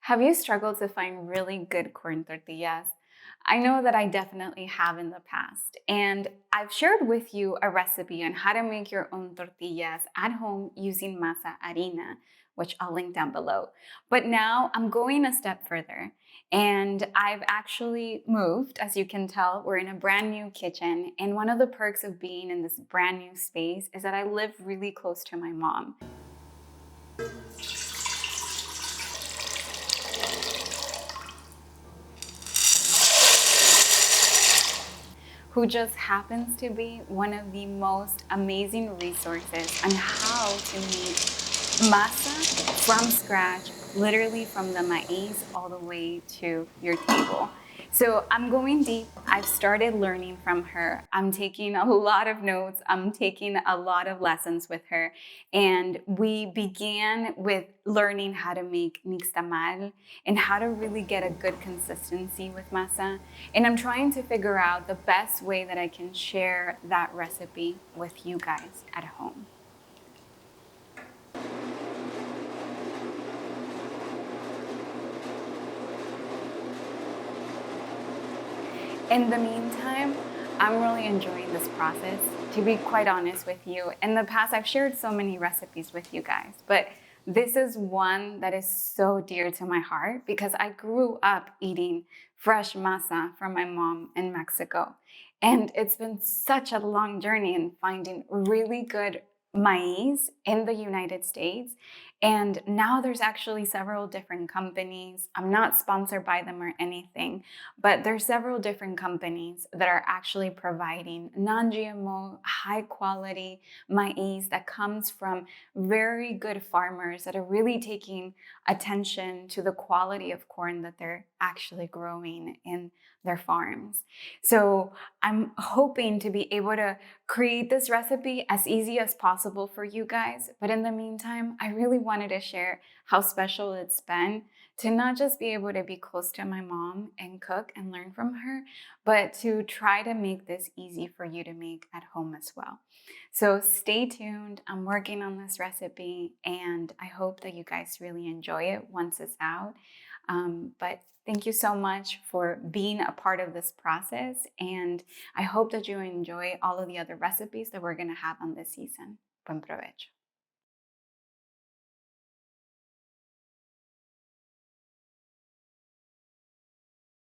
Have you struggled to find really good corn tortillas? I know that I definitely have in the past, and I've shared with you a recipe on how to make your own tortillas at home using masa harina, which I'll link down below. But now I'm going a step further, and I've actually moved. As you can tell, we're in a brand new kitchen, and one of the perks of being in this brand new space is that I live really close to my mom, who just happens to be one of the most amazing resources on how to make masa from scratch, literally from the maize all the way to your table. So I'm going deep. I've started learning from her. I'm taking a lot of notes. I'm taking a lot of lessons with her. And we began with learning how to make nixtamal and how to really get a good consistency with masa. And I'm trying to figure out the best way that I can share that recipe with you guys at home. In the meantime, I'm really enjoying this process, to be quite honest with you. In the past, I've shared so many recipes with you guys, but this is one that is so dear to my heart because I grew up eating fresh masa from my mom in Mexico. And it's been such a long journey in finding really good maize in the United States. And now there's actually several different companies. I'm not sponsored by them or anything, but there's several different companies that are actually providing non-GMO, high quality maize that comes from very good farmers that are really taking attention to the quality of corn that they're actually growing in their farms. So I'm hoping to be able to create this recipe as easy as possible for you guys. But in the meantime, I really wanted to share how special it's been to not just be able to be close to my mom and cook and learn from her, but to try to make this easy for you to make at home as well. So stay tuned. I'm working on this recipe and I hope that you guys really enjoy it once it's out. But thank you so much for being a part of this process. And I hope that you enjoy all of the other recipes that we're going to have on this season. Buen provecho.